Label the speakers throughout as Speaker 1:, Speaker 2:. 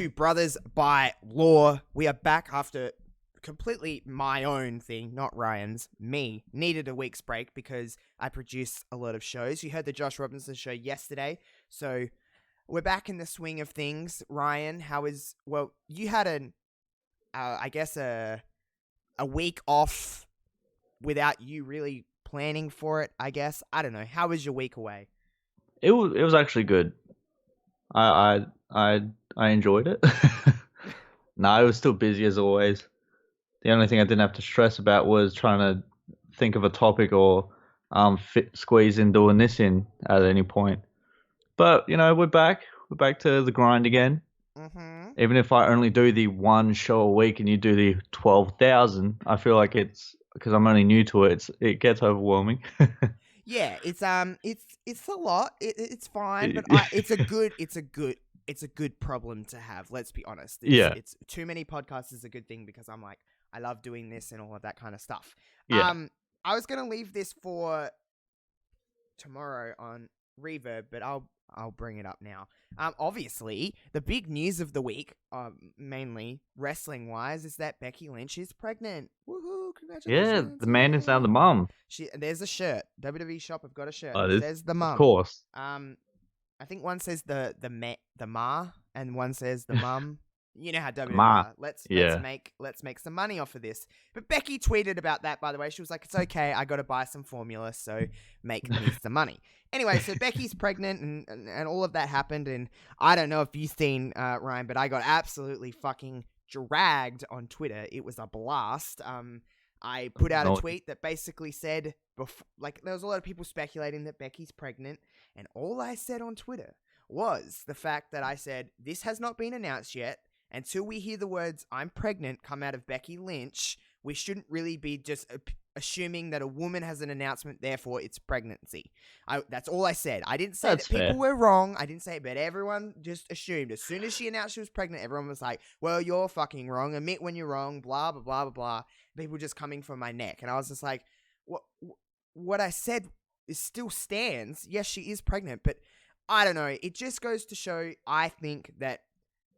Speaker 1: to Brothers by Law. We are back after completely my own thing, not Ryan's. Me needed a week's break because I produce a lot of shows. You heard the Josh Robinson show yesterday, so we're back in the swing of things. Ryan, you had a week off without you really planning for it, I guess. I don't know. How was your week away?
Speaker 2: It was actually good. I enjoyed it. No, I was still busy as always. The only thing I didn't have to stress about was trying to think of a topic or squeeze in doing this in at any point. But we're back. We're back to the grind again.
Speaker 1: Mm-hmm.
Speaker 2: Even if I only do the one show a week and you do the 12,000, I feel like it's because I'm only new to it. It gets overwhelming.
Speaker 1: Yeah, it's a lot. It's fine, but it's a good problem to have. Let's be honest.
Speaker 2: Yeah.
Speaker 1: It's too many podcasts is a good thing because I'm like, I love doing this and all of that kind of stuff.
Speaker 2: Yeah.
Speaker 1: I was gonna leave this for tomorrow on Reverb, but I'll bring it up now. Obviously, the big news of the week, mainly wrestling wise, is that Becky Lynch is pregnant. Woohoo! Congratulations!
Speaker 2: Yeah, the man is now the mum.
Speaker 1: There's a shirt. WWE shop have got a shirt.
Speaker 2: Oh,
Speaker 1: It says the mum.
Speaker 2: Of course.
Speaker 1: I think one says the ma, and one says the mum. You know how WWE
Speaker 2: Ma.
Speaker 1: are. Let's make some money off of this. But Becky tweeted about that, by the way. She was like, "It's okay. I got to buy some formula, so make me some money." Anyway, so Becky's pregnant, and all of that happened. And I don't know if you've seen Ryan, but I got absolutely fucking dragged on Twitter. It was a blast. I put out a tweet that basically said, there was a lot of people speculating that Becky's pregnant, and all I said on Twitter was the fact that I said, this has not been announced yet. Until we hear the words, I'm pregnant, come out of Becky Lynch, we shouldn't really be just assuming that a woman has an announcement, therefore it's pregnancy. That's all I said. I didn't say that people were wrong. I didn't say it, but everyone just assumed. As soon as she announced she was pregnant, everyone was like, well, you're fucking wrong. Admit when you're wrong, blah, blah, blah, blah, blah. People just coming for my neck. And I was just like, what I said still stands. Yes, she is pregnant, but I don't know. It just goes to show, I think, that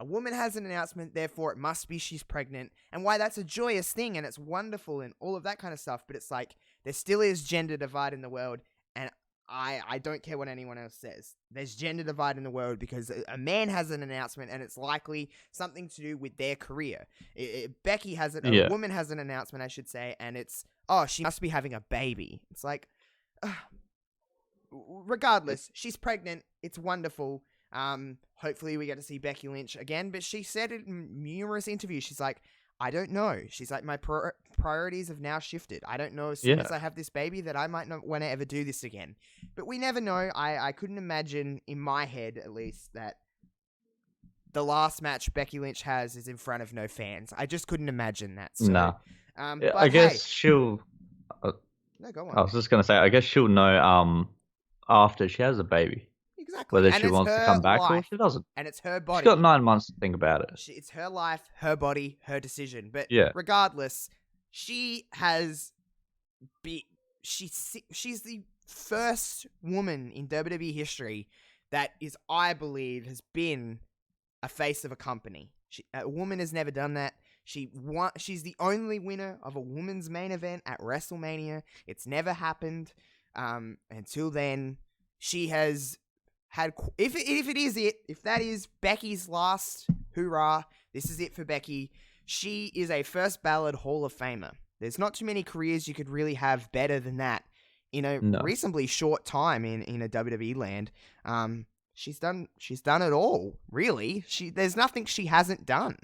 Speaker 1: a woman has an announcement, therefore it must be she's pregnant, and why that's a joyous thing and it's wonderful and all of that kind of stuff. But it's like, there still is gender divide in the world, and I don't care what anyone else says. There's gender divide in the world because a man has an announcement and it's likely something to do with their career. Becky has it, a woman has an announcement, I should say, and it's, oh, she must be having a baby. It's like, regardless, she's pregnant. It's wonderful. Hopefully we get to see Becky Lynch again, but she said it in numerous interviews. She's like, I don't know. She's like, my priorities have now shifted. I don't know as soon as I have this baby that I might not want to ever do this again. But we never know. I couldn't imagine, in my head at least, that the last match Becky Lynch has is in front of no fans. I just couldn't imagine that. So,
Speaker 2: nah.
Speaker 1: But
Speaker 2: I guess she'll...
Speaker 1: no, go on.
Speaker 2: I was just going to say, I guess she'll know after she has a baby.
Speaker 1: Exactly.
Speaker 2: Whether she wants to come back or she doesn't.
Speaker 1: And it's her body.
Speaker 2: She's got 9 months to think about it.
Speaker 1: It's her life, her body, her decision. But regardless, she has she's the first woman in WWE history that is, I believe, has been a face of a company. A woman has never done that. She's the only winner of a women's main event at WrestleMania. It's never happened until then. She has had, if that is Becky's last hurrah, this is it for Becky. She is a first ballot Hall of Famer. There's not too many careers you could really have better than that in a reasonably short time in a WWE land. She's done it all, really. There's nothing she hasn't done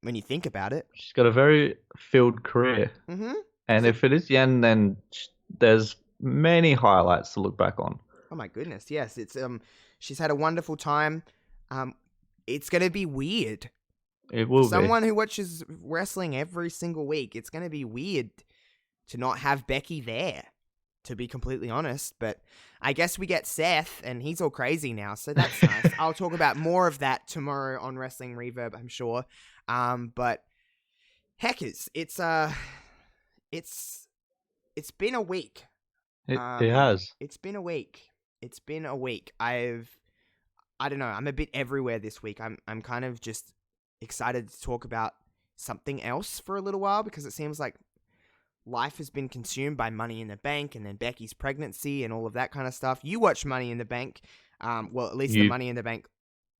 Speaker 1: when you think about it.
Speaker 2: She's got a very filled career.
Speaker 1: Mm-hmm.
Speaker 2: And if it is the end, then there's many highlights to look back on.
Speaker 1: Oh my goodness, yes. It's she's had a wonderful time. It's gonna be weird.
Speaker 2: It will be.
Speaker 1: Someone who watches wrestling every single week, it's gonna be weird to not have Becky there, to be completely honest. But I guess we get Seth, and he's all crazy now, so that's nice. I'll talk about more of that tomorrow on Wrestling Reverb, I'm sure. But heckers, it's been a week.
Speaker 2: It has.
Speaker 1: It's been a week. I don't know. I'm a bit everywhere this week. I'm kind of just excited to talk about something else for a little while because it seems like life has been consumed by Money in the Bank and then Becky's pregnancy and all of that kind of stuff. You watch Money in the Bank, well, at least the
Speaker 2: You
Speaker 1: Money in the Bank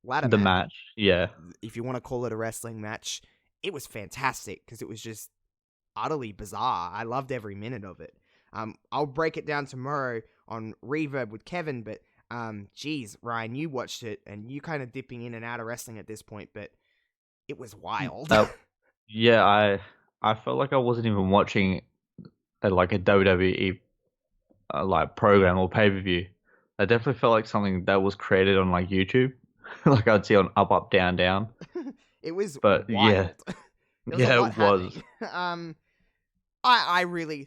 Speaker 1: ladder
Speaker 2: the
Speaker 1: match,
Speaker 2: match, yeah.
Speaker 1: if you want to call it a wrestling match. It was fantastic because it was just utterly bizarre. I loved every minute of it. I'll break it down tomorrow on Reverb with Kevin, but geez, Ryan, you watched it and you kind of dipping in and out of wrestling at this point, but it was wild.
Speaker 2: Yeah, I felt like I wasn't even watching like a WWE like program or pay per view. I definitely felt like something that was created on like YouTube, like I'd see on Up Up Down Down.
Speaker 1: It was
Speaker 2: But
Speaker 1: wild.
Speaker 2: yeah,
Speaker 1: There was a
Speaker 2: yeah,
Speaker 1: lot
Speaker 2: it was.
Speaker 1: happening. I really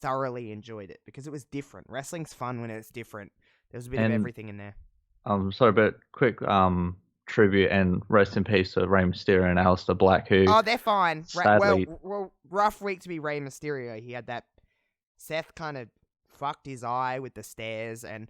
Speaker 1: thoroughly enjoyed it because it was different. Wrestling's fun when it's different. There was a bit of
Speaker 2: And
Speaker 1: everything in there.
Speaker 2: sorry, but quick tribute and rest in peace to Rey Mysterio and Aleister Black, who
Speaker 1: Oh, they're fine.
Speaker 2: sadly,
Speaker 1: Well, rough week to be Rey Mysterio. He had that. Seth kind of fucked his eye with the stairs, and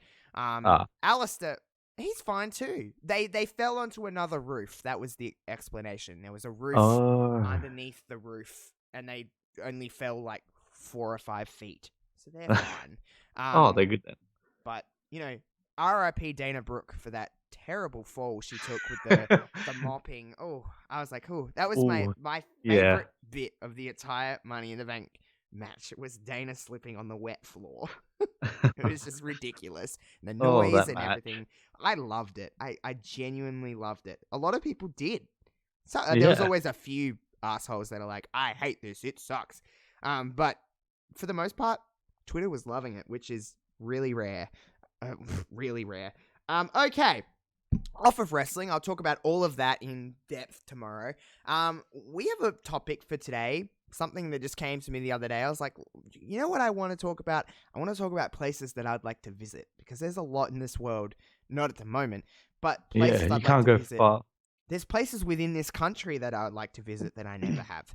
Speaker 1: Alistair, he's fine too. They fell onto another roof. That was the explanation. There was a roof underneath the roof, and they only fell like 4 or 5 feet, so they're fine.
Speaker 2: they're good then.
Speaker 1: But you know, R.I.P. Dana Brooke for that terrible fall she took with the mopping. Oh, I was like, oh, that was my favorite bit of the entire Money in the Bank match. It was Dana slipping on the wet floor. It was just ridiculous. And the noise and everything. I loved it. I genuinely loved it. A lot of people did. So there was always a few assholes that are like, I hate this. It sucks. But for the most part, Twitter was loving it, which is really rare. Really rare. Okay. Off of wrestling, I'll talk about all of that in depth tomorrow. We have a topic for today, something that just came to me the other day. I was like, you know what I want to talk about? I want to talk about places that I'd like to visit, because there's a lot in this world, not at the moment, but places I'd like to visit.
Speaker 2: Far.
Speaker 1: There's places within this country that I would like to visit that I never have.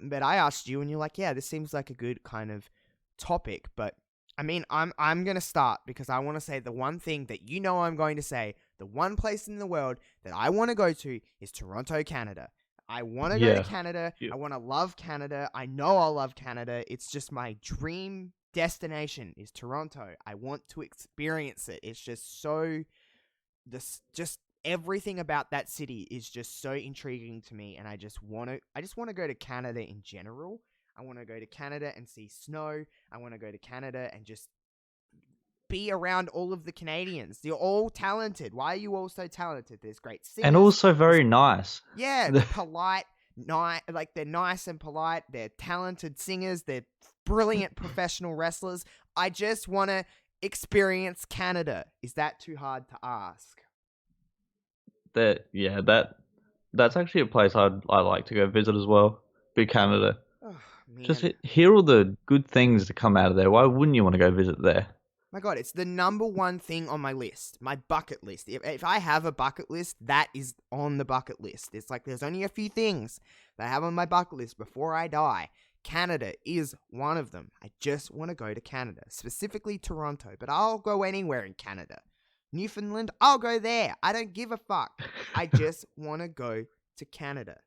Speaker 1: But I asked you, and you're like, yeah, this seems like a good kind of topic, but I mean, I'm going to start because I want to say the one thing that you know I'm going to say. The one place in the world that I want to go to is Toronto, Canada. I want to go to Canada. I want to love Canada. I know I'll love Canada. It's just my dream destination is Toronto. I want to experience it. It's just so... just everything about that city is just so intriguing to me, and I just want to go to Canada in general. I want to go to Canada and see snow. I want to go to Canada and just be around all of the Canadians. They're all talented. Why are you all so talented? There's great singers.
Speaker 2: And also very nice.
Speaker 1: Yeah, they're polite. Like, they're nice and polite. They're talented singers. They're brilliant professional wrestlers. I just want to experience Canada. Is that too hard to ask?
Speaker 2: That's actually a place I'd like to go visit as well. Be Canada.
Speaker 1: Oh, man.
Speaker 2: Just hear all the good things that come out of there. Why wouldn't you want to go visit there?
Speaker 1: My God, it's the number one thing on my list, my bucket list. If I have a bucket list, that is on the bucket list. It's like there's only a few things that I have on my bucket list before I die. Canada is one of them. I just want to go to Canada, specifically Toronto, but I'll go anywhere in Canada. Newfoundland, I'll go there. I don't give a fuck. I just want to go to Canada.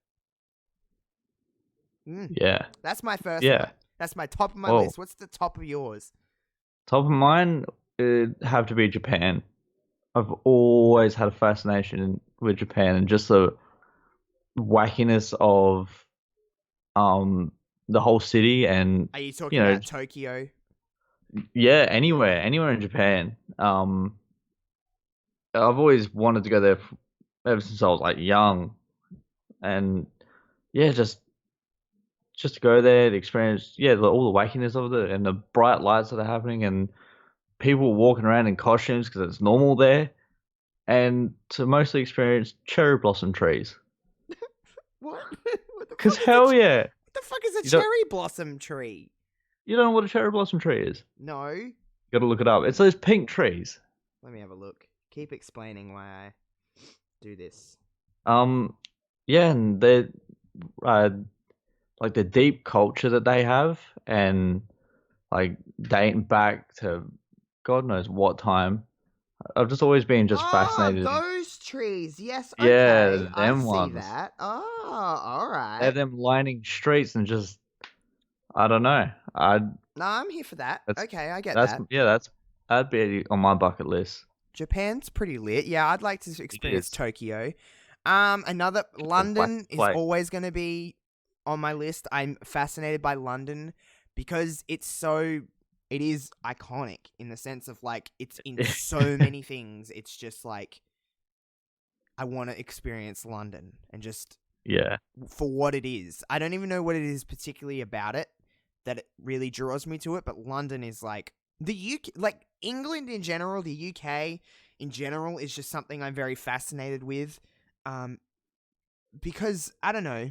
Speaker 2: Yeah.
Speaker 1: That's my first one. That's my top of my list. What's the top of yours?
Speaker 2: Top of mine would have to be Japan. I've always had a fascination with Japan and just the wackiness of the whole city. And
Speaker 1: are you talking about Tokyo?
Speaker 2: Yeah, anywhere in Japan. I've always wanted to go there ever since I was like young, and just to go there, the experience, all the wackiness of it, and the bright lights that are happening, and people walking around in costumes because it's normal there, and to mostly experience cherry blossom trees.
Speaker 1: What?
Speaker 2: Because hell yeah!
Speaker 1: What the fuck is a cherry blossom tree?
Speaker 2: You don't know what a cherry blossom tree is?
Speaker 1: No.
Speaker 2: You gotta look it up. It's those pink trees.
Speaker 1: Let me have a look. Keep explaining why I do this.
Speaker 2: Yeah, and they're like the deep culture that they have, and like dating back to God knows what time. I've just always been fascinated.
Speaker 1: Those trees. Yes, okay.
Speaker 2: Yeah,
Speaker 1: I
Speaker 2: them
Speaker 1: see
Speaker 2: ones.
Speaker 1: that. Oh, all
Speaker 2: They're
Speaker 1: right.
Speaker 2: them lining streets and just, I don't know.
Speaker 1: No, I'm here for that.
Speaker 2: That's
Speaker 1: Okay, I get
Speaker 2: that's
Speaker 1: that.
Speaker 2: yeah, that'd be on my bucket list.
Speaker 1: Japan's pretty lit. Yeah, I'd like to
Speaker 2: It
Speaker 1: experience
Speaker 2: is.
Speaker 1: Tokyo. Another
Speaker 2: The black
Speaker 1: London is
Speaker 2: flake.
Speaker 1: always going to be on my list. I'm fascinated by London because it is iconic in the sense of like it's in so many things. It's just like I want to experience London and just
Speaker 2: Yeah.
Speaker 1: for what it is. I don't even know what it is particularly about it that it really draws me to it, but London is like the UK, like England in general, the UK in general is just something I'm very fascinated with. Because I don't know,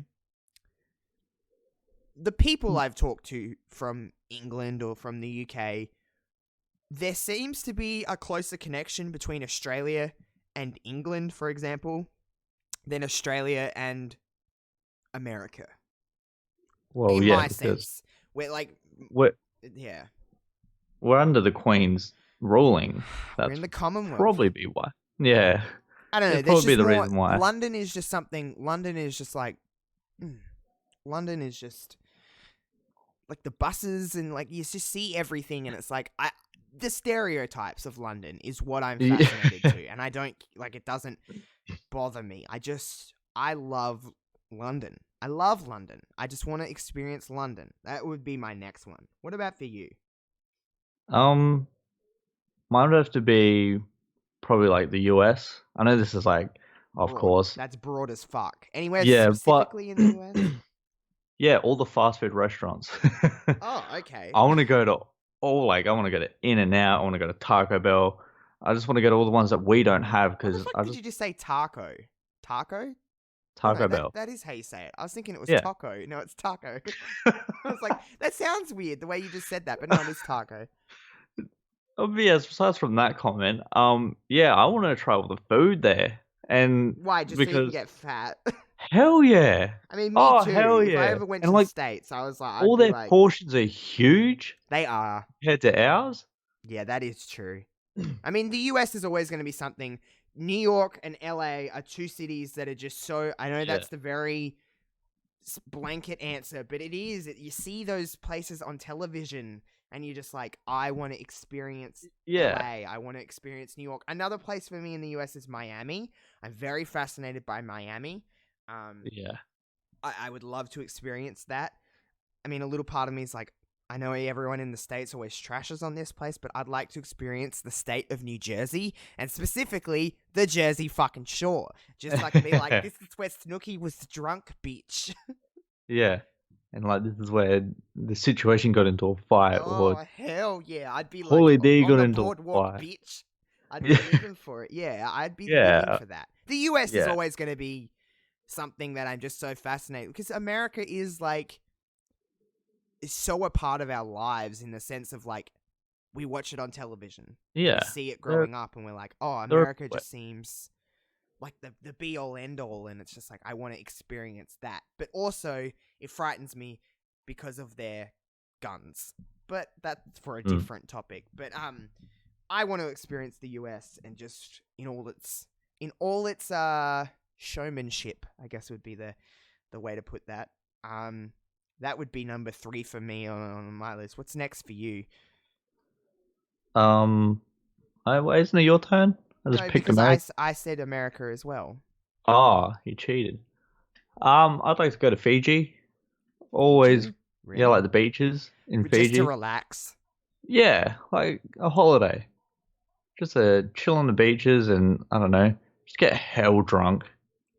Speaker 1: the people I've talked to from England or from the UK, there seems to be a closer connection between Australia and England, for example, than Australia and America.
Speaker 2: Well,
Speaker 1: In
Speaker 2: yeah,
Speaker 1: my
Speaker 2: because
Speaker 1: sense, where like,
Speaker 2: we're
Speaker 1: yeah,
Speaker 2: we're under the Queen's ruling.
Speaker 1: we're
Speaker 2: That's
Speaker 1: in the Commonwealth.
Speaker 2: probably be why. Yeah,
Speaker 1: I don't know.
Speaker 2: it'd
Speaker 1: There's
Speaker 2: probably be
Speaker 1: just
Speaker 2: the
Speaker 1: more.
Speaker 2: reason why.
Speaker 1: London is just something. London is just like, London is just like the buses and like you just see everything, and it's like the stereotypes of London is what I'm
Speaker 2: Yeah.
Speaker 1: fascinated to, and I don't like it. Doesn't bother me. I love London. I love London. I just want to experience London. That would be my next one. What about for you?
Speaker 2: Um, Mine would have to be probably like the US. I know this is like, of
Speaker 1: Broad.
Speaker 2: course.
Speaker 1: That's broad as fuck. Anywhere
Speaker 2: Yeah, but
Speaker 1: specifically in the US?
Speaker 2: yeah, all the fast food restaurants.
Speaker 1: Oh, okay.
Speaker 2: I want to go to I want to go to In and Out. I want to go to Taco Bell. I just want to go to all the ones that we don't have
Speaker 1: What the
Speaker 2: because
Speaker 1: fuck
Speaker 2: I
Speaker 1: did
Speaker 2: just
Speaker 1: you just say taco? Taco? Oh no,
Speaker 2: Taco Bell.
Speaker 1: that is how you say it. I was thinking it was
Speaker 2: Yeah.
Speaker 1: taco. No, it's taco. I was like, that sounds weird the way you just said that, but no, it is taco.
Speaker 2: Yes, besides from that comment, yeah, I want to try all the food there, and
Speaker 1: Why? Just so you can
Speaker 2: because
Speaker 1: get fat?
Speaker 2: hell yeah,
Speaker 1: I mean, me
Speaker 2: oh
Speaker 1: too.
Speaker 2: hell
Speaker 1: If I
Speaker 2: yeah,
Speaker 1: ever went to
Speaker 2: and
Speaker 1: the
Speaker 2: like
Speaker 1: States, I was like, I'd
Speaker 2: all
Speaker 1: be
Speaker 2: their
Speaker 1: like,
Speaker 2: portions are huge
Speaker 1: they are.
Speaker 2: compared to ours.
Speaker 1: Yeah, that is true. I mean, the US is always going to be something. New York and LA are two cities that are just so. I know
Speaker 2: Yeah,
Speaker 1: that's the very blanket answer, but it is. You see those places on television, and you're just like, I want to experience
Speaker 2: yeah,
Speaker 1: LA. I want to experience New York. Another place for me in the US is Miami. I'm very fascinated by Miami.
Speaker 2: yeah,
Speaker 1: I would love to experience that. I mean, a little part of me is like, I know everyone in the States always trashes on this place, but I'd like to experience the state of New Jersey, and specifically the Jersey fucking Shore. Just so I can be like, this is where Snooki was drunk, bitch.
Speaker 2: yeah, and like this is where the situation got into a fight, or
Speaker 1: Oh, hell yeah. I'd be like,
Speaker 2: Holy D
Speaker 1: on
Speaker 2: got
Speaker 1: the
Speaker 2: into a
Speaker 1: boardwalk,
Speaker 2: fight.
Speaker 1: bitch. I'd be
Speaker 2: Yeah,
Speaker 1: living for it. Yeah, I'd be living
Speaker 2: yeah,
Speaker 1: for that. The US is
Speaker 2: yeah,
Speaker 1: always going to be something that I'm just so fascinated because America is like, is so a part of our lives in the sense of like we watch it on television. We
Speaker 2: yeah.
Speaker 1: see it
Speaker 2: They're
Speaker 1: growing up and we're like, oh,
Speaker 2: they're
Speaker 1: America just seems like the be all end all, and it's just like I want to experience that. But also it frightens me because of their guns. But that's for a
Speaker 2: mm.
Speaker 1: different topic. But I want to experience the US and just in all its showmanship, I guess would be the way to put that. That would be number 3 for me on my list. What's next for you?
Speaker 2: Isn't it your turn? I just
Speaker 1: No,
Speaker 2: picked
Speaker 1: because
Speaker 2: America.
Speaker 1: I said America as well.
Speaker 2: Ah, he cheated. I'd like to go to Fiji. Always,
Speaker 1: Fiji?
Speaker 2: yeah,
Speaker 1: Really?
Speaker 2: like the beaches in
Speaker 1: Just to
Speaker 2: Fiji.
Speaker 1: relax.
Speaker 2: Yeah, like a holiday. Just a chill on the beaches and I don't know, just get hell drunk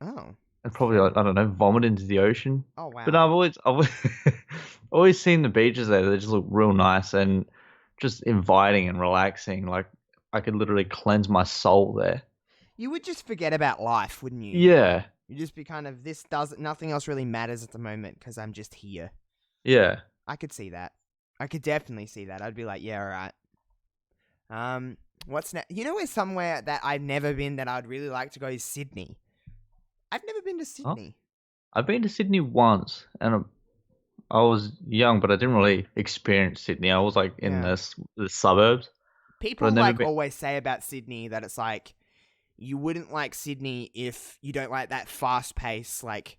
Speaker 1: Oh.
Speaker 2: and probably like I don't know, vomit into the ocean.
Speaker 1: Oh,
Speaker 2: But
Speaker 1: wow.
Speaker 2: I've always seen the beaches there. They just look real nice and just inviting and relaxing. Like I could literally cleanse my soul there.
Speaker 1: You would just forget about life, wouldn't you?
Speaker 2: Yeah,
Speaker 1: You'd just be kind of, nothing else really matters at the moment because I'm just here.
Speaker 2: yeah.
Speaker 1: I could see that. I could definitely see that. I'd be like, yeah, all right. What's next? You know where somewhere that I've never been that I'd really like to go is Sydney. I've never been to
Speaker 2: Huh?
Speaker 1: Sydney.
Speaker 2: I've been to Sydney once, and I was young, but I didn't really experience Sydney. I was like in
Speaker 1: Yeah.
Speaker 2: the suburbs, but I've
Speaker 1: People
Speaker 2: never
Speaker 1: like
Speaker 2: been.
Speaker 1: always say about Sydney that it's like, you wouldn't like Sydney if you don't like that fast-paced, like,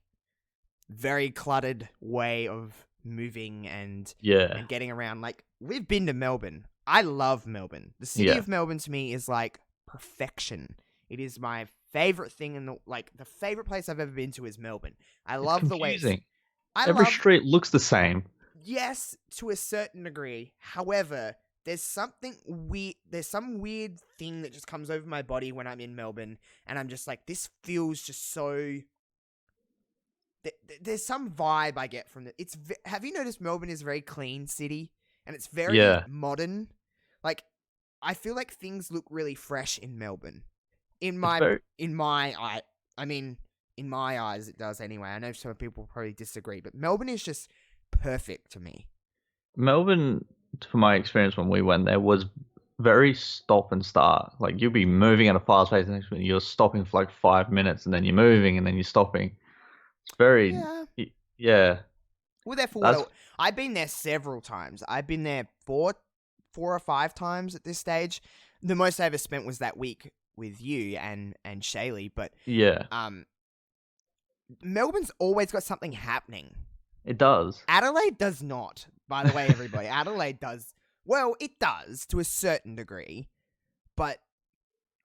Speaker 1: very cluttered way of moving and getting around. Like, we've been to Melbourne. I love Melbourne. The city of Melbourne to me is like perfection. It is my favorite thing in the favorite place I've ever been to is Melbourne. I love the way it's,
Speaker 2: every street looks the same.
Speaker 1: Yes, to a certain degree. However, there's something weird. There's some weird thing that just comes over my body when I'm in Melbourne, and I'm just like, this feels just so. There's some vibe I get from it. Have you noticed Melbourne is a very clean city, and it's very modern. Like, I feel like things look really fresh in Melbourne. In my eyes, it does anyway. I know some people probably disagree, but Melbourne is just perfect to me.
Speaker 2: Melbourne, from my experience when we went there, was very stop and start. Like, you'll be moving at a fast pace, and you're stopping for like 5 minutes, and then you're moving, and then you're stopping. It's very,
Speaker 1: Well, therefore, I've been there several times. I've been there four or five times at this stage. The most I ever spent was that week with you and Shaylee, but Melbourne's always got something happening.
Speaker 2: It does.
Speaker 1: Adelaide does not, by the way, everybody. Adelaide does. Well, it does to a certain degree, but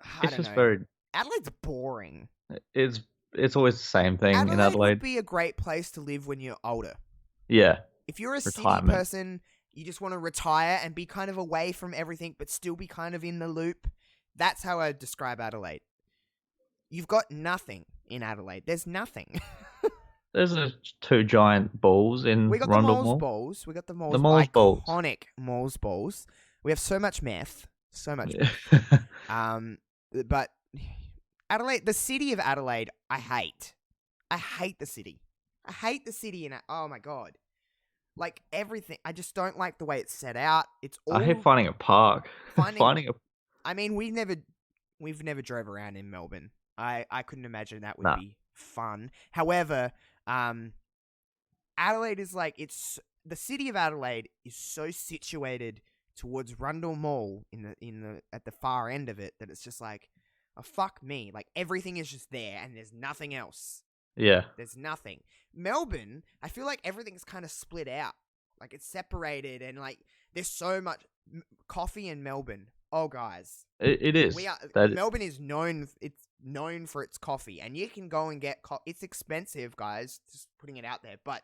Speaker 1: I don't know. Adelaide's boring.
Speaker 2: It's always the same thing in Adelaide.
Speaker 1: Adelaide would be a great place to live when you're older.
Speaker 2: Yeah.
Speaker 1: If you're a city person, you just want to retire and be kind of away from everything, but still be kind of in the loop. That's how I describe Adelaide. You've got nothing in Adelaide. There's nothing.
Speaker 2: There's two giant balls in
Speaker 1: We got
Speaker 2: Rundle
Speaker 1: the Moles
Speaker 2: Mall.
Speaker 1: balls. We got the Moles,
Speaker 2: balls.
Speaker 1: Iconic Moles balls. We have so much meth. So much meth. But Adelaide, the city of Adelaide, I hate. I hate the city. I hate the city oh my God. Like, everything. I just don't like the way it's set out.
Speaker 2: I hate finding a park.
Speaker 1: I mean, we've never drove around in Melbourne. I couldn't imagine that would be fun. However, Adelaide is like, the city of Adelaide is so situated towards Rundle Mall at the far end of it that it's just like, oh, fuck me. Like, everything is just there and there's nothing else.
Speaker 2: Yeah.
Speaker 1: There's nothing. Melbourne, I feel like everything's kind of split out. Like, it's separated and, like, there's so much coffee in Melbourne. Oh, guys.
Speaker 2: It is.
Speaker 1: Melbourne is known for its coffee, and you can go and get it's expensive, guys, just putting it out there, but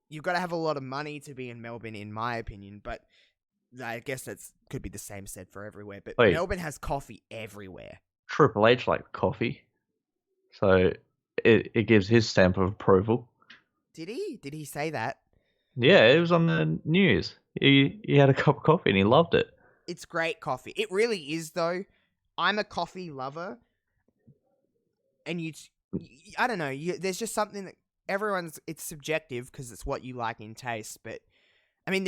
Speaker 1: you've got to have a lot of money to be in Melbourne, in my opinion, but I guess could be the same said for everywhere, but Melbourne has coffee everywhere.
Speaker 2: Triple H liked coffee, so it gives his stamp of approval.
Speaker 1: Did he? Did he say that?
Speaker 2: Yeah, it was on the news. He had a cup of coffee and he loved it.
Speaker 1: It's great coffee. It really is, though. I'm a coffee lover, and I don't know. There's just something that it's subjective because it's what you like in taste, but I mean,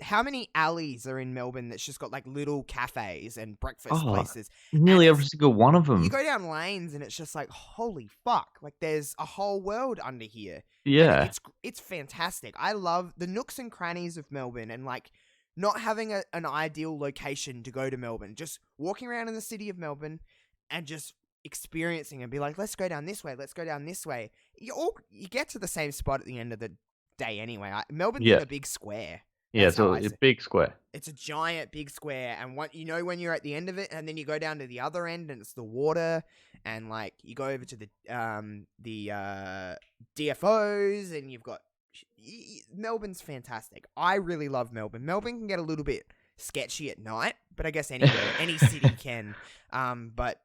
Speaker 1: how many alleys are in Melbourne that's just got like little cafes and breakfast places?
Speaker 2: Nearly every single one of them.
Speaker 1: You go down lanes and it's just like, holy fuck. Like, there's a whole world under here.
Speaker 2: Yeah.
Speaker 1: It's fantastic. I love the nooks and crannies of Melbourne, and like not having an ideal location to go to Melbourne. Just walking around in the city of Melbourne and just experiencing and be like, let's go down this way. Let's go down this way. You get to the same spot at the end of the day anyway. Melbourne's in a big square.
Speaker 2: It's a big square.
Speaker 1: It's a giant big square, and when you're at the end of it, and then you go down to the other end, and it's the water, and like you go over to the DFOs, and you've got Melbourne's fantastic. I really love Melbourne. Melbourne can get a little bit sketchy at night, but I guess any city can. But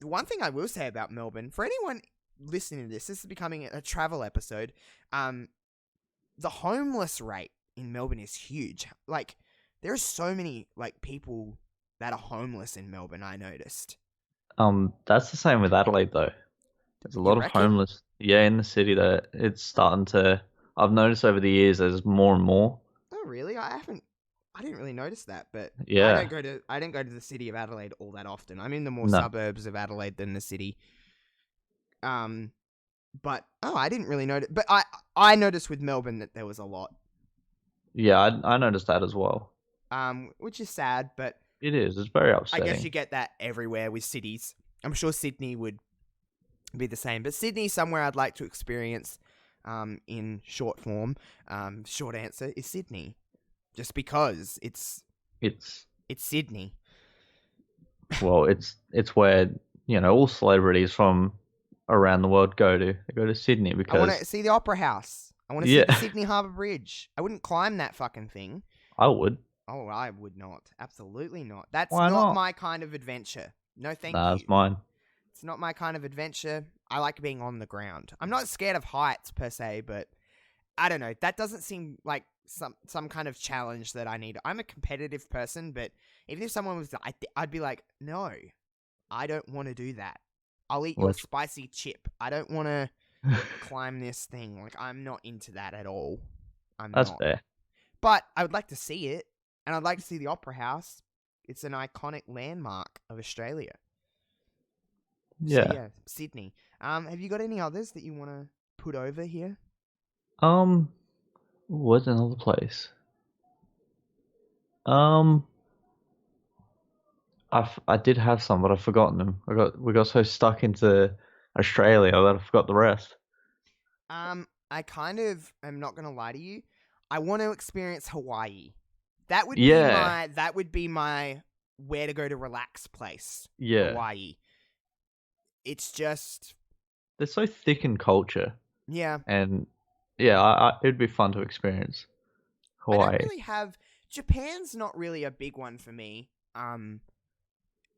Speaker 1: the one thing I will say about Melbourne, for anyone listening to this is becoming a travel episode. The homeless rate in Melbourne is huge. Like, there are so many like people that are homeless in Melbourne. I noticed.
Speaker 2: That's the same with Adelaide though. There's a lot of homeless. Yeah, in the city that it's starting to. I've noticed over the years there's more and more.
Speaker 1: Oh really? I didn't really notice that, but
Speaker 2: yeah,
Speaker 1: I don't go to the city of Adelaide all that often. I'm in the more suburbs of Adelaide than the city. But I didn't really notice. But I noticed with Melbourne that there was a lot.
Speaker 2: Yeah, I noticed that as well.
Speaker 1: Which is sad, but
Speaker 2: It is. It's very
Speaker 1: I
Speaker 2: upsetting.
Speaker 1: guess you get that everywhere with cities. I'm sure Sydney would be the same, but Sydney's somewhere I'd like to experience. In short form, short answer is Sydney, just because
Speaker 2: It's
Speaker 1: it's Sydney.
Speaker 2: well, it's where all celebrities from around the world go to. They go to Sydney
Speaker 1: I want to
Speaker 2: because
Speaker 1: see the Opera House. I want to see
Speaker 2: yeah,
Speaker 1: the Sydney Harbour Bridge. I wouldn't climb that fucking thing.
Speaker 2: I would.
Speaker 1: Oh, I would not. Absolutely not. That's
Speaker 2: Why
Speaker 1: not
Speaker 2: not?
Speaker 1: my kind of adventure. No, thank
Speaker 2: Nah,
Speaker 1: you.
Speaker 2: it's mine.
Speaker 1: It's not my kind of adventure. I like being on the ground. I'm not scared of heights per se, but I don't know. That doesn't seem like some kind of challenge that I need. I'm a competitive person, but even if someone was, I'd be like, no, I don't want to do that. I'll eat your
Speaker 2: Let's-
Speaker 1: spicy chip. I don't want to climb this thing. Like, I'm not into that at all. I'm
Speaker 2: That's
Speaker 1: not.
Speaker 2: fair.
Speaker 1: But I would like to see it, and I'd like to see the Opera House. It's an iconic landmark of Australia.
Speaker 2: Yeah.
Speaker 1: So, yeah, Sydney. Have you got any others that you want to put over here?
Speaker 2: What's another place? Um, I did have some, but I've forgotten them. We got so stuck into Australia that I forgot the rest.
Speaker 1: I kind of am not gonna lie to you. I want to experience Hawaii. That would
Speaker 2: Yeah.
Speaker 1: be my where to go to relax place.
Speaker 2: Yeah.
Speaker 1: Hawaii. It's just
Speaker 2: They're so thick in culture,
Speaker 1: yeah.
Speaker 2: and yeah, it'd be fun to experience
Speaker 1: I don't
Speaker 2: Hawaii.
Speaker 1: really have Japan's not really a big one for me.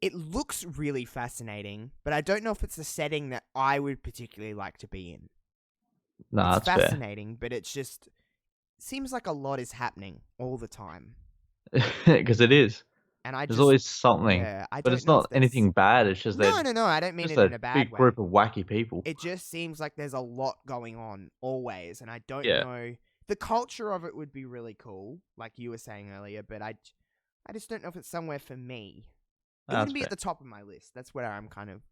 Speaker 1: It looks really fascinating, but I don't know if it's a setting that I would particularly like to be in.
Speaker 2: Nah,
Speaker 1: It's
Speaker 2: that's
Speaker 1: fascinating, but it's just seems like a lot is happening all the time.
Speaker 2: fair. Because it is.
Speaker 1: And I
Speaker 2: There's
Speaker 1: just
Speaker 2: always something,
Speaker 1: yeah, I
Speaker 2: but
Speaker 1: don't
Speaker 2: it's
Speaker 1: know if
Speaker 2: not
Speaker 1: there's
Speaker 2: anything bad. It's just
Speaker 1: no, I don't mean
Speaker 2: just
Speaker 1: it in
Speaker 2: a
Speaker 1: a bad
Speaker 2: big
Speaker 1: way.
Speaker 2: group of wacky people.
Speaker 1: It just seems like there's a lot going on always, and I don't
Speaker 2: Yeah.
Speaker 1: know. The culture of it would be really cool, like you were saying earlier, but I just don't know if it's somewhere for me. It
Speaker 2: That's
Speaker 1: wouldn't be
Speaker 2: fair.
Speaker 1: at the top of my list. That's where I'm kind of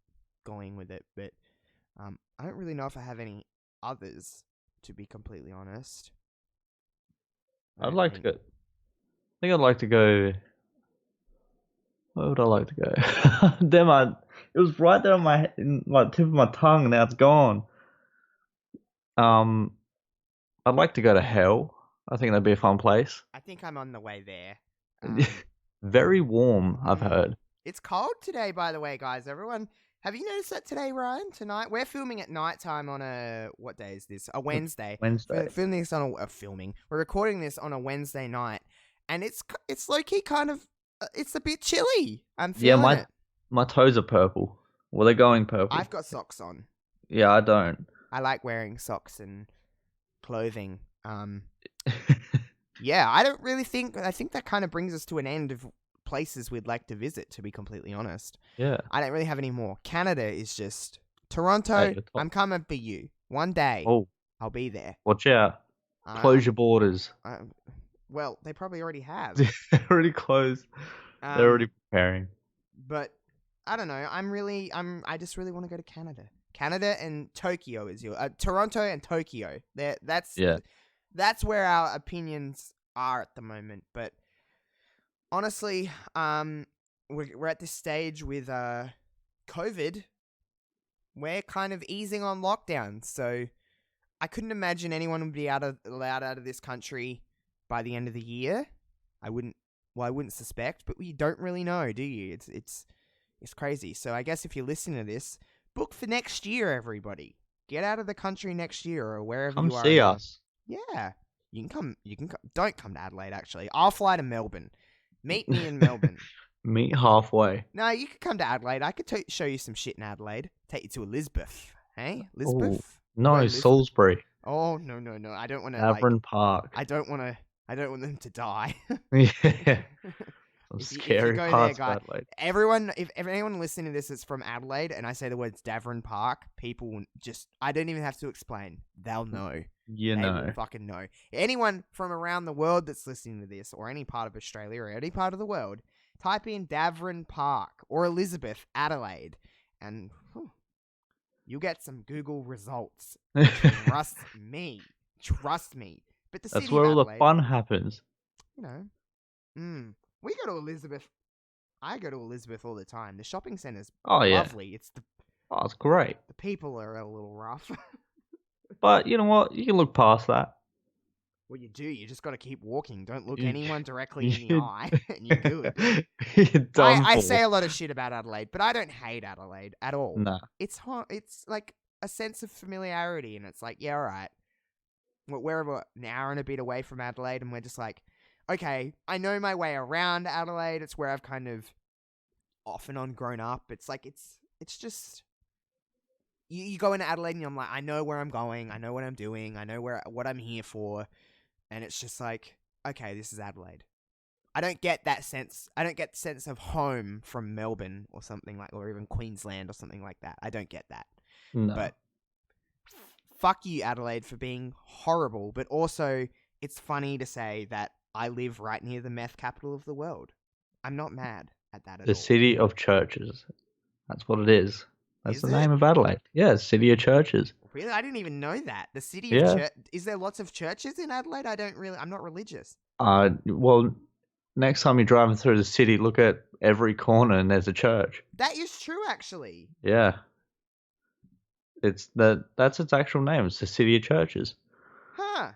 Speaker 1: going with it, but I don't really know if I have any others, to be completely honest. I
Speaker 2: I'd
Speaker 1: don't
Speaker 2: like to
Speaker 1: think.
Speaker 2: go. I think I'd like to go. Where would I like to go? It was right there on in my tip of my tongue. Now it's gone. Um, I'd like to go to hell. I think that'd be a fun place.
Speaker 1: I think I'm on the way there.
Speaker 2: Very warm, I've heard.
Speaker 1: It's cold today, by the way, guys. Everyone, have you noticed that today, Ryan? Tonight, we're filming at nighttime on what day is this? A Wednesday.
Speaker 2: Wednesday.
Speaker 1: We're filming this on filming. We're recording this on a Wednesday night, and it's low key kind of it's a bit chilly. I'm feeling it.
Speaker 2: My toes are purple. Well, they're going purple.
Speaker 1: I've got socks on.
Speaker 2: Yeah, I don't.
Speaker 1: I like wearing socks and clothing. Yeah, I don't really think. I think that kind of brings us to an end of places we'd like to visit, to be completely honest.
Speaker 2: Yeah.
Speaker 1: I don't really have any more. Canada is just Toronto. I'm coming for you. One day, I'll be there.
Speaker 2: Watch out. Close your borders.
Speaker 1: Well, they probably already have.
Speaker 2: They're already closed. They're already preparing.
Speaker 1: But I don't know. I just really want to go to Canada. Canada and Tokyo is Toronto and Tokyo. That's where our opinions are at the moment. But honestly, we're at this stage with COVID. We're kind of easing on lockdown, so I couldn't imagine anyone would be allowed out of this country by the end of the year. I wouldn't suspect, but we don't really know, do you? It's crazy. So I guess if you're listening to this, book for next year, everybody. Get out of the country next year or wherever you are.
Speaker 2: Come see us.
Speaker 1: Yeah. You can come. Don't come to Adelaide, actually. I'll fly to Melbourne. Meet me in Melbourne.
Speaker 2: Meet halfway.
Speaker 1: No, you could come to Adelaide. I could show you some shit in Adelaide. Take you to Elizabeth. Hey? Elizabeth?
Speaker 2: No, Salisbury.
Speaker 1: Oh, no. I don't want to,
Speaker 2: Davern Park.
Speaker 1: I don't want them to die.
Speaker 2: Yeah. Some
Speaker 1: If you
Speaker 2: scary
Speaker 1: go
Speaker 2: parts
Speaker 1: there,
Speaker 2: of Adelaide.
Speaker 1: If anyone listening to this is from Adelaide and I say the words Davern Park, people will I don't even have to explain. They'll know.
Speaker 2: They
Speaker 1: will fucking know. Anyone from around the world that's listening to this, or any part of Australia or any part of the world, type in Davern Park or Elizabeth, Adelaide, and you'll get some Google results. Trust me. But the
Speaker 2: That's
Speaker 1: city
Speaker 2: where
Speaker 1: of
Speaker 2: all
Speaker 1: Adelaide,
Speaker 2: the fun happens.
Speaker 1: we go to Elizabeth I go to Elizabeth all the time. The shopping centre's
Speaker 2: Oh yeah.
Speaker 1: lovely. It's
Speaker 2: Oh, it's great.
Speaker 1: the people are a little rough.
Speaker 2: But you know what? You can look past that.
Speaker 1: Well, you do. You just got to keep walking. Don't look
Speaker 2: You,
Speaker 1: anyone directly in the
Speaker 2: you,
Speaker 1: eye, and you're good.
Speaker 2: you're done
Speaker 1: I
Speaker 2: for.
Speaker 1: say a lot of shit about Adelaide, but I don't hate Adelaide at all.
Speaker 2: Nah.
Speaker 1: It's like a sense of familiarity, and it's like, yeah, all right. We're about an hour and a bit away from Adelaide, and we're just like, okay, I know my way around Adelaide. It's where I've kind of off and on grown up. It's like it's just you go into Adelaide, and I'm like, I know where I'm going. I know what I'm doing. I know what I'm here for. And it's just like, okay, this is Adelaide. I don't get that sense. I don't get the sense of home from Melbourne or something like, or even Queensland or something like that. I don't get that.
Speaker 2: No.
Speaker 1: But fuck you, Adelaide, for being horrible. But also, it's funny to say that I live right near the meth capital of the world. I'm not mad at that at
Speaker 2: The
Speaker 1: all.
Speaker 2: city of churches. That's what it is. That's
Speaker 1: Is
Speaker 2: the
Speaker 1: it?
Speaker 2: name of Adelaide. Yeah, city of churches.
Speaker 1: Really? I didn't even know that. The city of
Speaker 2: Yeah.
Speaker 1: church. Is there lots of churches in Adelaide? I'm not religious.
Speaker 2: Well, next time you're driving through the city, look at every corner and there's a church.
Speaker 1: That is true, actually.
Speaker 2: Yeah. That's its actual name. It's the city of churches.
Speaker 1: Huh.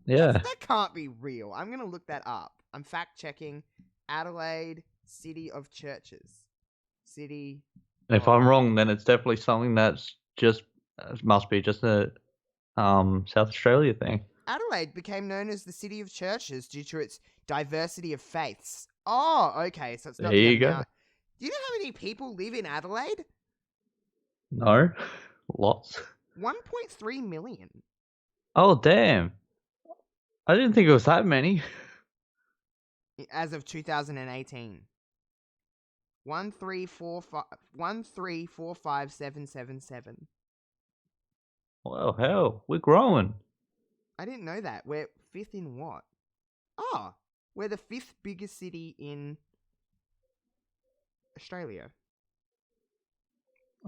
Speaker 2: Yeah.
Speaker 1: That can't be real. I'm going to look that up. I'm fact checking Adelaide City of Churches. City.
Speaker 2: If I'm wrong, then it's definitely something that's just must be just a South Australia thing.
Speaker 1: Adelaide became known as the City of Churches due to its diversity of faiths. Oh, okay. So it's not
Speaker 2: There
Speaker 1: the
Speaker 2: you go.
Speaker 1: amount. Do you know how many people live in Adelaide?
Speaker 2: No, lots.
Speaker 1: 1.3 million.
Speaker 2: Oh damn! I didn't think it was that many.
Speaker 1: As of 2018. 1345777.
Speaker 2: Well, hell, we're growing.
Speaker 1: I didn't know that. We're fifth in what? Oh, we're the fifth biggest city in Australia.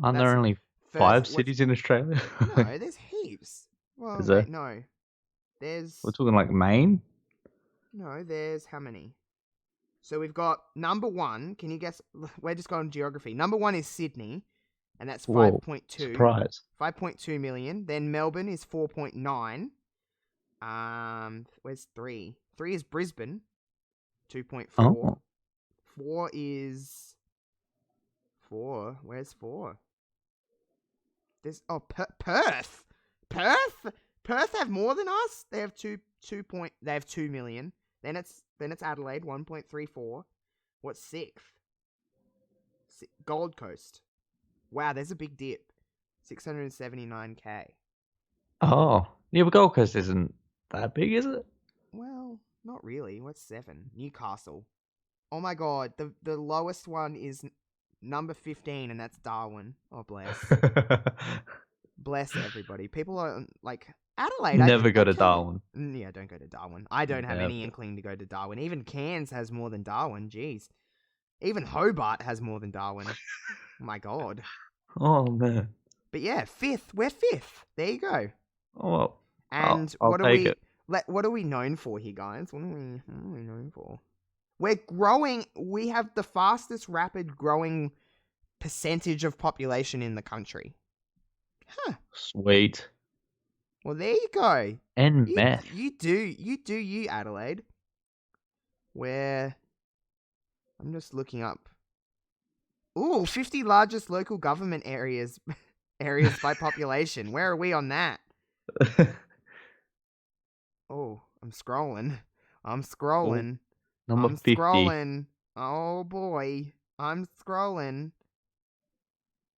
Speaker 2: Aren't
Speaker 1: That's
Speaker 2: there only
Speaker 1: first-
Speaker 2: 5
Speaker 1: what's-
Speaker 2: cities in Australia?
Speaker 1: No, there's heaps. Well,
Speaker 2: Is there?
Speaker 1: wait, no. There's
Speaker 2: We're talking like Maine.
Speaker 1: no. There's how many? So we've got number one. Can you guess? We're just going geography. Number one is Sydney, and that's
Speaker 2: Whoa,
Speaker 1: 5.2.
Speaker 2: Surprise.
Speaker 1: 5.2 million. Then Melbourne is 4.9. Where's 3? 3 is Brisbane, 2.4.
Speaker 2: Oh.
Speaker 1: 4 is 4. Where's 4? There's Perth. Perth have more than us. They have They have 2 million. Then it's Adelaide, 1.34. What's 6th? Gold Coast. Wow, there's a big dip. 679k.
Speaker 2: Oh, yeah, but Gold Coast isn't that big, is it?
Speaker 1: Well, not really. What's 7? Newcastle. Oh my god, the lowest one is number 15, and that's Darwin. Oh, bless. Bless everybody. People are like, Adelaide.
Speaker 2: Never go to Darwin.
Speaker 1: Yeah, don't go to Darwin. I don't have any
Speaker 2: Never.
Speaker 1: inkling to go to Darwin. Even Cairns has more than Darwin. Jeez. Even Hobart has more than Darwin. My god.
Speaker 2: Oh man.
Speaker 1: But yeah, 5th. We're 5th. There you go.
Speaker 2: Oh well.
Speaker 1: And
Speaker 2: I'll
Speaker 1: what are
Speaker 2: take
Speaker 1: we?
Speaker 2: it.
Speaker 1: What are we known for here, guys? What are we known for? We're growing. We have the fastest rapid growing percentage of population in the country. Huh.
Speaker 2: Sweet.
Speaker 1: Well, there you go.
Speaker 2: And meth.
Speaker 1: You do, Adelaide. Where? I'm just looking up. Ooh, 50 largest local government areas by population. Where are we on that? Oh, I'm scrolling.
Speaker 2: Number 50.
Speaker 1: Scrolling. Oh boy. I'm scrolling.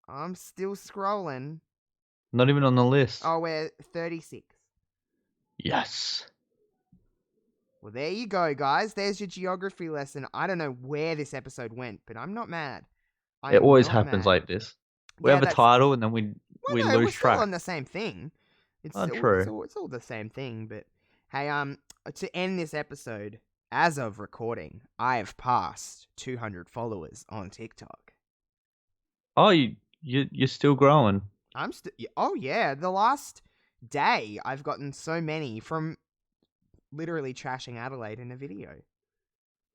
Speaker 1: I'm still scrolling.
Speaker 2: Not even on the list.
Speaker 1: Oh, we're 36.
Speaker 2: Yes.
Speaker 1: Well, there you go, guys. There's your geography lesson. I don't know where this episode went, but I'm not mad.
Speaker 2: It always happens like this. We have a title and then we lose
Speaker 1: we're
Speaker 2: track.
Speaker 1: still on the same thing.
Speaker 2: True.
Speaker 1: It's all the same thing. But hey, to end this episode, as of recording, I have passed 200 followers on TikTok.
Speaker 2: Oh, you're still growing.
Speaker 1: I'm still. Oh yeah, the last day I've gotten so many from literally trashing Adelaide in a video.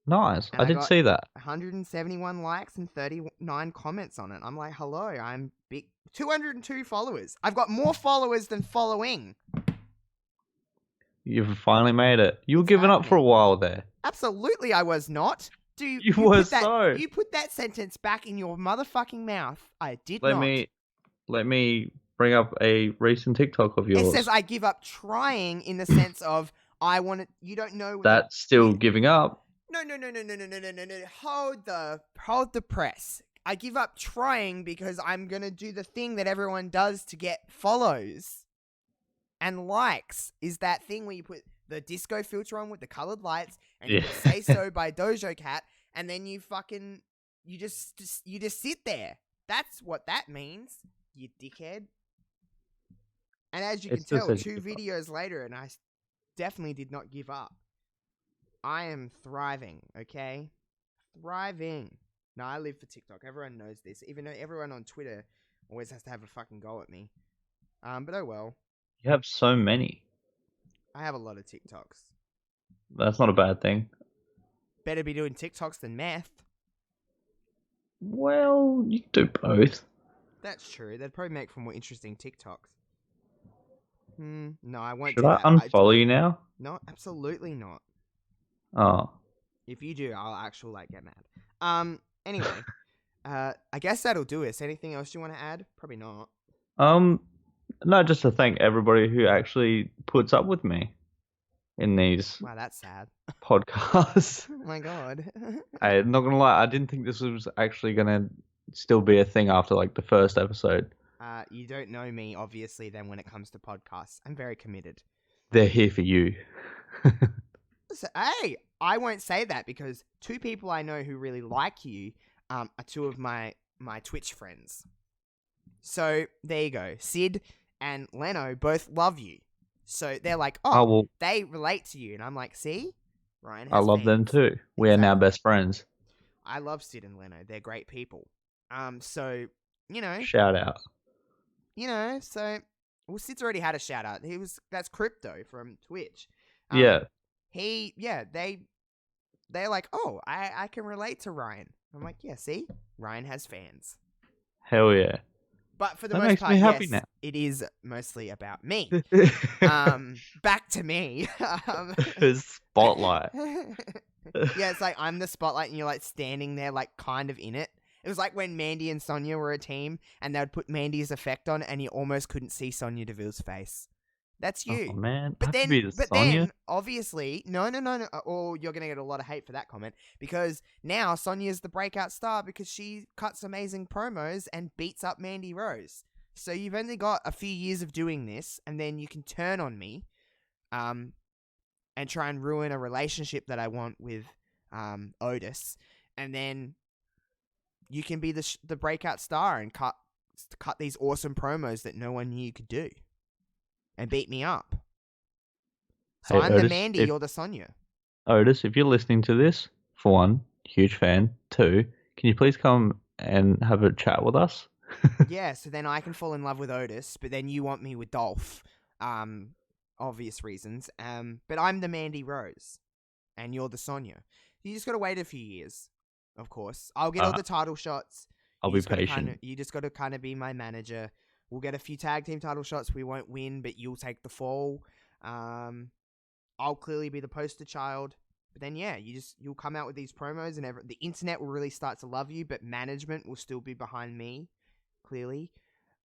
Speaker 2: Nice.
Speaker 1: And
Speaker 2: I
Speaker 1: I
Speaker 2: did
Speaker 1: got
Speaker 2: see that.
Speaker 1: 171 likes and 39 comments on it. I'm like, hello, I'm big. 202 followers. I've got more followers than following.
Speaker 2: You've finally made it. You were
Speaker 1: It's
Speaker 2: giving up for a
Speaker 1: happening.
Speaker 2: while there.
Speaker 1: Absolutely, I was not.
Speaker 2: You were so.
Speaker 1: You put that sentence back in your motherfucking mouth. I did
Speaker 2: Let
Speaker 1: not.
Speaker 2: me bring up a recent TikTok of yours.
Speaker 1: It says I give up trying in the sense of I want to. You don't know.
Speaker 2: That's still giving up.
Speaker 1: No. Hold the press. I give up trying because I'm gonna do the thing that everyone does to get follows and likes. Is that thing where you put the disco filter on with the colored lights and you put Say So by Dojo Cat, and then you just sit there. That's what that means, you dickhead. And as you can tell, 2 videos later, and I definitely did not give up. I am thriving, okay? Thriving. No, I live for TikTok. Everyone knows this. Even though everyone on Twitter always has to have a fucking go at me. But oh well.
Speaker 2: You have so many.
Speaker 1: I have a lot of TikToks.
Speaker 2: That's not a bad thing.
Speaker 1: Better be doing TikToks than meth.
Speaker 2: Well, you can do both.
Speaker 1: That's true. They'd probably make for more interesting TikToks. No, I won't
Speaker 2: Should
Speaker 1: do
Speaker 2: I
Speaker 1: that.
Speaker 2: unfollow you now?
Speaker 1: No, absolutely not.
Speaker 2: Oh.
Speaker 1: If you do, I'll actually get mad. Anyway, I guess that'll do us. Anything else you want to add? Probably not.
Speaker 2: No, just to thank everybody who actually puts up with me in these
Speaker 1: Wow, that's sad.
Speaker 2: podcasts.
Speaker 1: Oh my god.
Speaker 2: I'm not gonna lie, I didn't think this was actually gonna still be a thing after like the first episode.
Speaker 1: You don't know me, obviously, then when it comes to podcasts. I'm very committed.
Speaker 2: They're here for you.
Speaker 1: So, hey, I won't say that because 2 people I know who really like you are 2 of my Twitch friends. So there you go. Sid and Leno both love you. So they're like,
Speaker 2: well,
Speaker 1: they relate to you. And I'm like, see? Ryan
Speaker 2: I
Speaker 1: has
Speaker 2: love them
Speaker 1: fans.
Speaker 2: too. We are now best friends.
Speaker 1: I love Sid and Leno. They're great people. So, you know.
Speaker 2: Shout out.
Speaker 1: You know, so... Well, Sid's already had a shout out. That's Crypto from Twitch.
Speaker 2: Yeah.
Speaker 1: They're like, oh, I can relate to Ryan. I'm like, yeah, see? Ryan has fans.
Speaker 2: Hell yeah.
Speaker 1: But for the
Speaker 2: That
Speaker 1: most
Speaker 2: makes
Speaker 1: part,
Speaker 2: me happy
Speaker 1: yes,
Speaker 2: now.
Speaker 1: it is mostly about me. Back to me.
Speaker 2: Spotlight.
Speaker 1: Yeah, it's like I'm the spotlight and you're like standing there like kind of in it. It was like when Mandy and Sonia were a team and they would put Mandy's effect on and you almost couldn't see Sonia Deville's face. That's you.
Speaker 2: Oh man,
Speaker 1: But
Speaker 2: then,
Speaker 1: then, obviously, no. Or you're gonna get a lot of hate for that comment because now Sonia's the breakout star because she cuts amazing promos and beats up Mandy Rose. So you've only got a few years of doing this, and then you can turn on me, and try and ruin a relationship that I want with, Otis, and then you can be the breakout star and cut these awesome promos that no one knew you could do. And beat me up. So
Speaker 2: hey,
Speaker 1: I'm
Speaker 2: Otis,
Speaker 1: the Mandy, you're the Sonia.
Speaker 2: Otis, if you're listening to this, for 1, huge fan. 2, can you please come and have a chat with us?
Speaker 1: Yeah, so then I can fall in love with Otis, but then you want me with Dolph. Obvious reasons. But I'm the Mandy Rose. And you're the Sonia. You just gotta wait a few years, of course. I'll get all the title shots.
Speaker 2: I'll be patient.
Speaker 1: You just gotta kind of be my manager. We'll get a few tag team title shots. We won't win, but you'll take the fall. I'll clearly be the poster child. But then, yeah, you'll come out with these promos, and the internet will really start to love you. But management will still be behind me, clearly.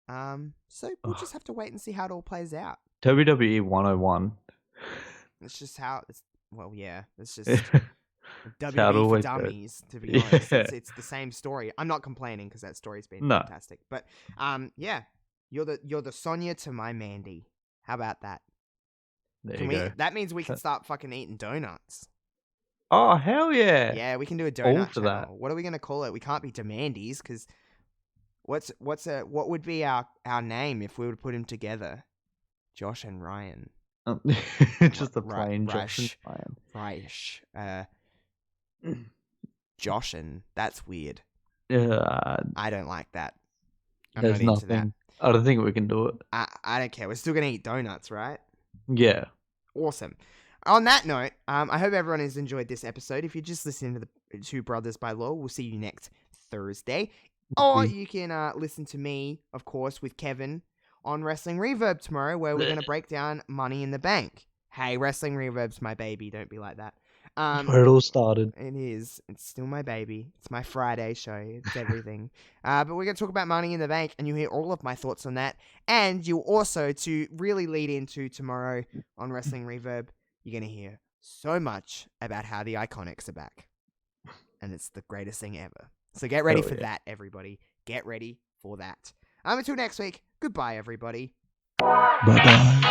Speaker 1: So we'll just have to wait and see how it all plays out.
Speaker 2: WWE 101.
Speaker 1: It's just how it's. Well, yeah, it's just WWE for dummies. To be honest, it's the same story. I'm not complaining because that story's been fantastic. But yeah. You're the Sonia to my Mandy. How about that?
Speaker 2: There you go.
Speaker 1: That means we can start fucking eating donuts.
Speaker 2: Oh, hell yeah.
Speaker 1: Yeah, we can do a donut
Speaker 2: for
Speaker 1: channel.
Speaker 2: that.
Speaker 1: What are we going to call it? We can't be Demandies because what would be our name if we would put them together? Josh and Ryan.
Speaker 2: Just a plain Josh and
Speaker 1: Ryan. Josh and that's weird. I don't like that.
Speaker 2: There's nothing. I don't think we can do it.
Speaker 1: I don't care. We're still going to eat donuts, right?
Speaker 2: Yeah.
Speaker 1: Awesome. On that note, I hope everyone has enjoyed this episode. If you're just listening to the Two Brothers by Law, we'll see you next Thursday. Or you can listen to me, of course, with Kevin on Wrestling Reverb tomorrow, where we're going to break down Money in the Bank. Hey, Wrestling Reverb's my baby. Don't be like that.
Speaker 2: Where it all started.
Speaker 1: It is. It's still my baby. It's my Friday show. It's everything. But we're going to talk about Money in the Bank, and you'll hear all of my thoughts on that. And you'll also, to really lead into tomorrow on Wrestling Reverb, you're going to hear so much about how the Iconics are back. And it's the greatest thing ever. So get ready for that, everybody. Get ready for that. Until next week, goodbye, everybody.
Speaker 2: Bye-bye.